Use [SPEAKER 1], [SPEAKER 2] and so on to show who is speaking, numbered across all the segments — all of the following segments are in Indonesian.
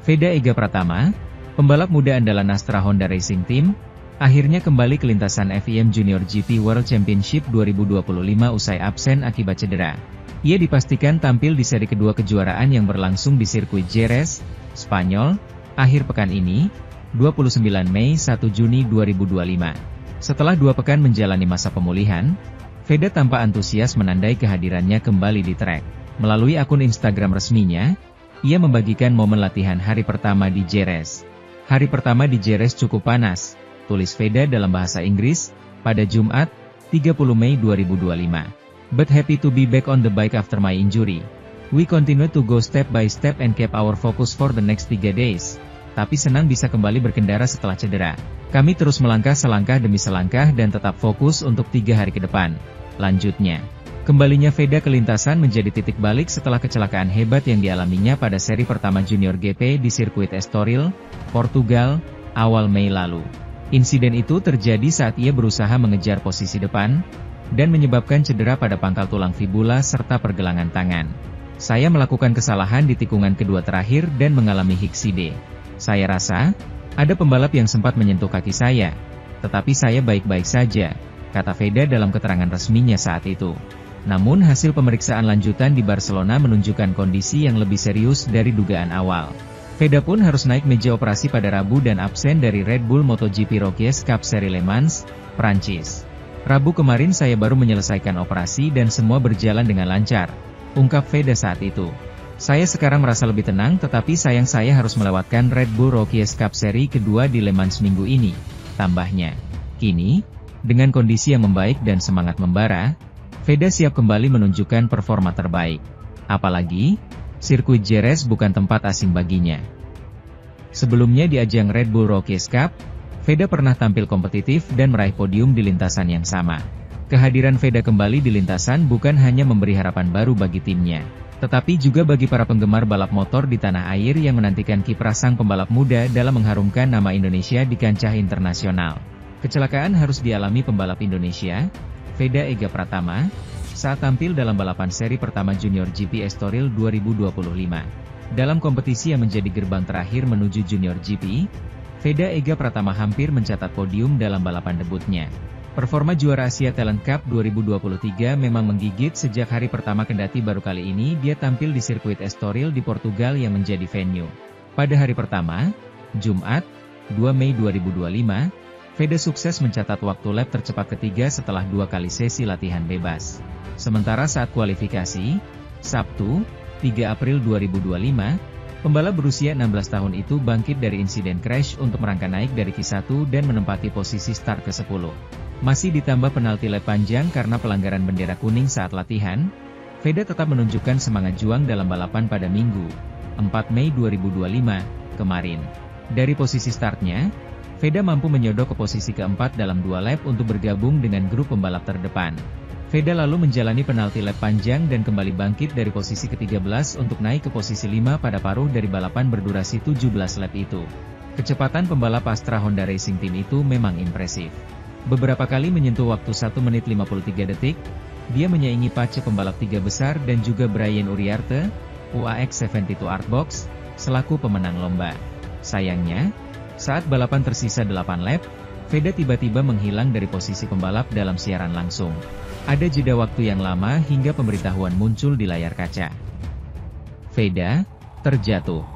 [SPEAKER 1] Veda Ega Pratama, pembalap muda andalan Astra Honda Racing Team, akhirnya kembali ke lintasan FIM Junior GP World Championship 2025 usai absen akibat cedera. Ia dipastikan tampil di seri kedua kejuaraan yang berlangsung di sirkuit Jerez, Spanyol, akhir pekan ini, 29 Mei 1 Juni 2025. Setelah 2 pekan menjalani masa pemulihan, Veda tampak antusias menandai kehadirannya kembali di trek. Melalui akun Instagram resminya, ia membagikan momen latihan hari pertama di Jerez. Hari pertama di Jerez cukup panas, tulis Veda dalam bahasa Inggris, pada Jumat, 30 Mei 2025. But happy to be back on the bike after my injury. We continue to go step by step and keep our focus for the next 3 days. Tapi senang bisa kembali berkendara setelah cedera. Kami terus melangkah selangkah demi selangkah dan tetap fokus untuk 3 hari ke depan. Lanjutnya, kembalinya Veda ke lintasan menjadi titik balik setelah kecelakaan hebat yang dialaminya pada seri pertama Junior GP di sirkuit Estoril, Portugal, awal Mei lalu. Insiden itu terjadi saat ia berusaha mengejar posisi depan, dan menyebabkan cedera pada pangkal tulang fibula serta pergelangan tangan. Saya melakukan kesalahan di tikungan kedua terakhir dan mengalami hikside. Saya rasa, ada pembalap yang sempat menyentuh kaki saya, tetapi saya baik-baik saja, kata Veda dalam keterangan resminya saat itu. Namun hasil pemeriksaan lanjutan di Barcelona menunjukkan kondisi yang lebih serius dari dugaan awal. Veda pun harus naik meja operasi pada Rabu dan absen dari Red Bull MotoGP Rookies Cup Seri Le Mans, Prancis. Rabu kemarin saya baru menyelesaikan operasi dan semua berjalan dengan lancar, ungkap Veda saat itu. Saya sekarang merasa lebih tenang tetapi sayang saya harus melewatkan Red Bull Rookies Cup Seri kedua di Le Mans minggu ini, tambahnya. Kini, dengan kondisi yang membaik dan semangat membara, Veda siap kembali menunjukkan performa terbaik. Apalagi, sirkuit Jerez bukan tempat asing baginya. Sebelumnya di ajang Red Bull Rookies Cup, Veda pernah tampil kompetitif dan meraih podium di lintasan yang sama. Kehadiran Veda kembali di lintasan bukan hanya memberi harapan baru bagi timnya, tetapi juga bagi para penggemar balap motor di tanah air yang menantikan kiprah sang pembalap muda dalam mengharumkan nama Indonesia di kancah internasional. Kecelakaan harus dialami pembalap Indonesia, Veda Ega Pratama, saat tampil dalam balapan seri pertama Junior GP Estoril 2025. Dalam kompetisi yang menjadi gerbang terakhir menuju Junior GP, Veda Ega Pratama hampir mencatat podium dalam balapan debutnya. Performa juara Asia Talent Cup 2023 memang menggigit sejak hari pertama kendati baru kali ini dia tampil di sirkuit Estoril di Portugal yang menjadi venue. Pada hari pertama, Jumat, 2 Mei 2025, Veda sukses mencatat waktu lap tercepat ketiga setelah 2 kali sesi latihan bebas. Sementara saat kualifikasi, Sabtu, 3 April 2025, pembalap berusia 16 tahun itu bangkit dari insiden crash untuk merangkak naik dari Q1 dan menempati posisi start ke-10. Masih ditambah penalti lap panjang karena pelanggaran bendera kuning saat latihan, Veda tetap menunjukkan semangat juang dalam balapan pada Minggu, 4 Mei 2025, kemarin. Dari posisi startnya, Veda mampu menyodok ke posisi keempat dalam 2 lap untuk bergabung dengan grup pembalap terdepan. Veda lalu menjalani penalti lap panjang dan kembali bangkit dari posisi ke-13 untuk naik ke posisi 5 pada paruh dari balapan berdurasi 17 lap itu. Kecepatan pembalap Astra Honda Racing Team itu memang impresif. Beberapa kali menyentuh waktu 1 menit 53 detik, dia menyaingi pace pembalap 3 besar dan juga Brian Uriarte, UAX 72 Artbox, selaku pemenang lomba. Sayangnya, saat balapan tersisa 8 lap, Veda tiba-tiba menghilang dari posisi pembalap dalam siaran langsung. Ada jeda waktu yang lama hingga pemberitahuan muncul di layar kaca. Veda terjatuh.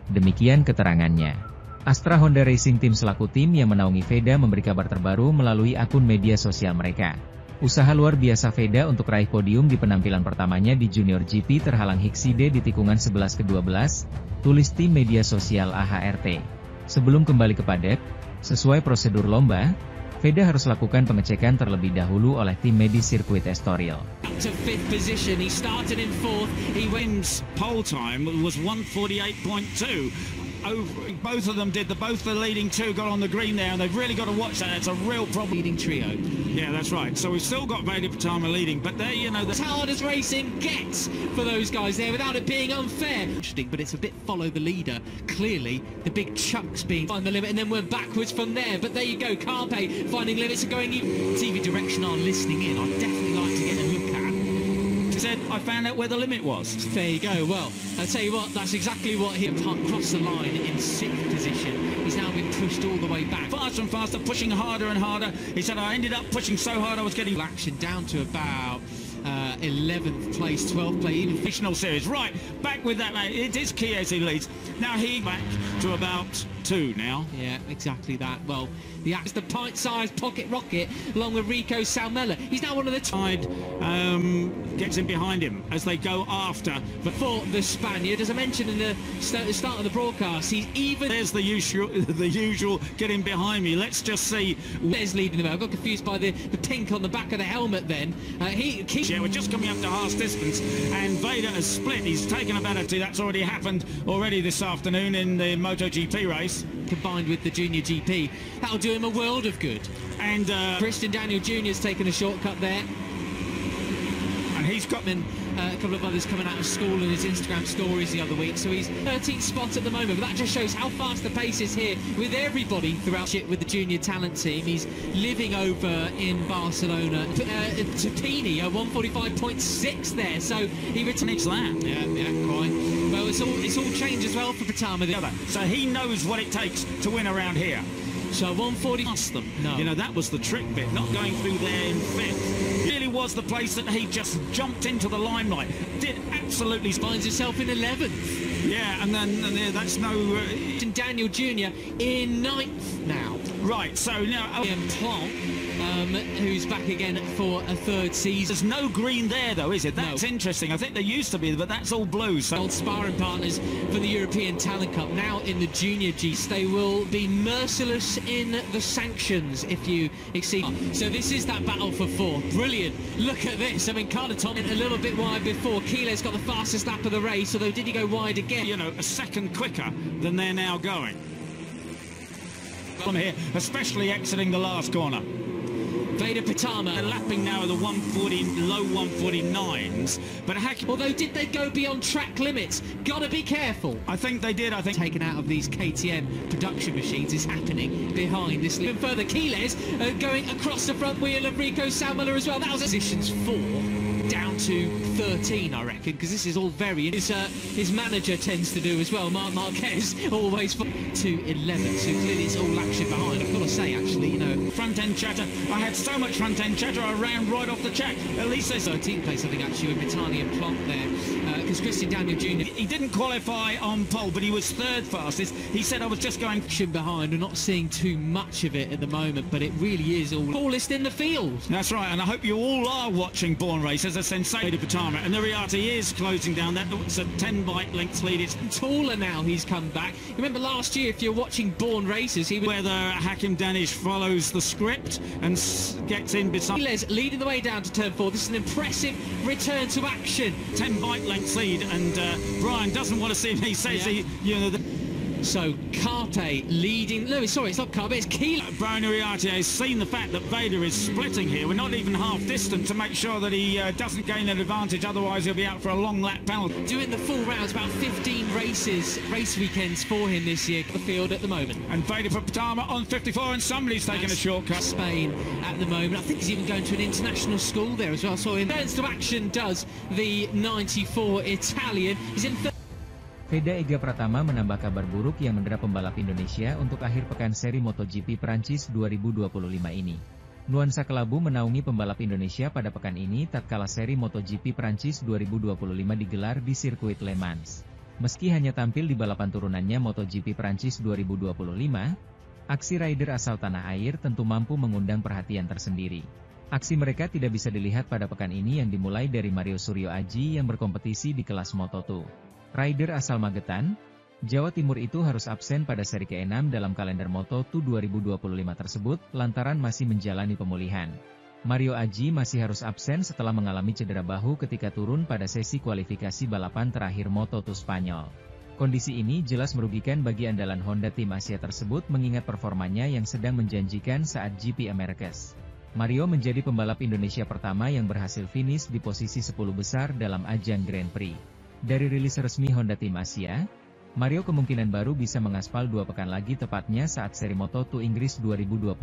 [SPEAKER 1] Demikian keterangannya. Astra Honda Racing Team selaku tim yang menaungi Veda memberi kabar terbaru melalui akun media sosial mereka. Usaha luar biasa Veda untuk raih podium di penampilan pertamanya di Junior GP terhalang hikside di tikungan 11 ke 12, tulis tim media sosial AHRT. Sebelum kembali ke paddock, sesuai prosedur lomba, Veda harus lakukan pengecekan terlebih dahulu oleh tim medis sirkuit Estoril.
[SPEAKER 2] To fifth position, he started in fourth. He wins pole time was 1:48.2. Both of them did. Both the leading two got on the green there, and they've really got to watch that. It's a real problem.
[SPEAKER 3] Leading trio.
[SPEAKER 2] Yeah, that's right. So we've still got Veda Pratama leading, but there, you know,
[SPEAKER 3] As hard as racing gets for those guys there, without it being unfair. Interesting, but it's a bit follow the leader. Clearly, the big chunks being find the limit, and then we're backwards from there. But there you go, Carpe finding limits and going. TV direction are listening in. I'd definitely like to get a look at.
[SPEAKER 2] said, I found out where the limit was.
[SPEAKER 3] There you go. Well, I'll tell you what, that's exactly what he crossed the line in 6th position. He's now been pushed all the way back.
[SPEAKER 2] Faster and faster, pushing harder and harder. He said, I ended up pushing so hard I was getting
[SPEAKER 3] action down to about 11th place, 12th place, even
[SPEAKER 2] fictional series. Right, back with that, mate. It is Chiesi who leads. Now he back to about 2 now.
[SPEAKER 3] Yeah, exactly that. Well, the pint-sized pocket rocket along with Rico Salmela. He's now one of the
[SPEAKER 2] side gets in behind him as they go after.
[SPEAKER 3] But for the Spaniard, as I mentioned in the start of the broadcast, he's even...
[SPEAKER 2] There's the usual get in behind me. Let's just see.
[SPEAKER 3] There's leading the way. I got confused by the pink on the back of the helmet then.
[SPEAKER 2] Yeah, we're just coming up to half distance and Vader has split. He's taken about a 2. That's already happened already this afternoon in the MotoGP race.
[SPEAKER 3] Combined with the Junior GP. That'll do him a world of good.
[SPEAKER 2] And
[SPEAKER 3] Christian Daniel Jr.'s taken a shortcut there.
[SPEAKER 2] And he's got
[SPEAKER 3] a couple of others coming out of school in his Instagram stories the other week, so he's 13th spot at the moment, but that just shows how fast the pace is here with everybody throughout with the junior talent team. He's living over in Barcelona. Topini, 145.6 there, so he returns that. Yeah, quite. Well, it's all changed as well for Pitama.
[SPEAKER 2] So he knows what it takes to win around here.
[SPEAKER 3] So 140 past them. No.
[SPEAKER 2] You know, that was the trick bit, not going through there in 5th. It really was the place that he just jumped into the limelight. Did absolutely...
[SPEAKER 3] Finds himself in 11th.
[SPEAKER 2] Yeah, and then that's no...
[SPEAKER 3] Daniel Jr. in 9th now.
[SPEAKER 2] Right, so now...
[SPEAKER 3] Plant, who's back again for a 3rd season.
[SPEAKER 2] There's no green there, though, is it? That's interesting. I think there used to be, but that's all blue. So
[SPEAKER 3] old sparring partners for the European Talent Cup. Now in the Junior G, they will be merciless in the sanctions if you exceed. So this is that battle for 4th. Brilliant. Look at this. I mean, Carter Thompson a little bit wide before. Keeler's got the fastest lap of the race, although did he go wide again?
[SPEAKER 2] You know, a second quicker than they're now going. On here, especially exiting the last corner.
[SPEAKER 3] Vader Pitama.
[SPEAKER 2] They're lapping now at the 140, low 149s. But
[SPEAKER 3] although did they go beyond track limits? Gotta be careful.
[SPEAKER 2] I think they did. I think
[SPEAKER 3] taken out of these KTM production machines is happening behind this. Even further, Keeles going across the front wheel of Rico Salmela as well. That was positions 4 down to 13, I reckon, because this is all very... His manager tends to do as well. Marc Marquez always to 11, so clearly it's all action behind. I've got to say, actually, you know,
[SPEAKER 2] front end chatter. I had so much front end chatter, I ran right off the track. At least there's
[SPEAKER 3] 13th place, I think, actually, with Mitani and Plonk there, because Christian Daniel Jr.
[SPEAKER 2] He didn't qualify on pole, but he was 3rd fastest. He said, I was just going
[SPEAKER 3] behind. We're not seeing too much of it at the moment, but it really is all tallest in the field.
[SPEAKER 2] That's right, and I hope you all are watching Born Race as a sensation of Pitama, and the reality is closing down. That's a 10 bike lengths lead. It's
[SPEAKER 3] taller now. He's come back. Remember last year, if you're watching Born Races, he was
[SPEAKER 2] whether Hakim Danish follows the script and gets in beside.
[SPEAKER 3] Keeles leading the way down to turn 4. This is an impressive return to action.
[SPEAKER 2] 10 bike lengths lead, and Brian doesn't want to see him. He says
[SPEAKER 3] So Carte leading. No, sorry, it's not Carte, it's Keeler.
[SPEAKER 2] Brian Uriarte has seen the fact that Vader is splitting here. We're not even half distant to make sure that he doesn't gain an advantage, otherwise he'll be out for a long lap penalty.
[SPEAKER 3] Doing the full rounds, about 15 race weekends for him this year at the field at the moment.
[SPEAKER 2] And Vader for Pitama on 54, and somebody's taking a shortcut.
[SPEAKER 3] Spain at the moment. I think he's even going to an international school there as well. So in turns to action does the 94 Italian. He's in
[SPEAKER 1] Veda Ega Pratama menambah kabar buruk yang mendera pembalap Indonesia untuk akhir pekan seri MotoGP Prancis 2025 ini. Nuansa kelabu menaungi pembalap Indonesia pada pekan ini tatkala seri MotoGP Prancis 2025 digelar di sirkuit Le Mans. Meski hanya tampil di balapan turunannya MotoGP Prancis 2025, aksi rider asal tanah air tentu mampu mengundang perhatian tersendiri. Aksi mereka tidak bisa dilihat pada pekan ini yang dimulai dari Mario Suryo Aji yang berkompetisi di kelas Moto2. Rider asal Magetan, Jawa Timur itu harus absen pada seri ke-6 dalam kalender Moto2 2025 tersebut lantaran masih menjalani pemulihan. Mario Aji masih harus absen setelah mengalami cedera bahu ketika turun pada sesi kualifikasi balapan terakhir Moto2 Spanyol. Kondisi ini jelas merugikan bagi andalan Honda tim Asia tersebut mengingat performanya yang sedang menjanjikan saat GP Americas. Mario menjadi pembalap Indonesia pertama yang berhasil finish di posisi 10 besar dalam ajang Grand Prix. Dari rilis resmi Honda Tim Asia, Mario kemungkinan baru bisa mengaspal 2 pekan lagi tepatnya saat seri Moto2 Inggris 2025.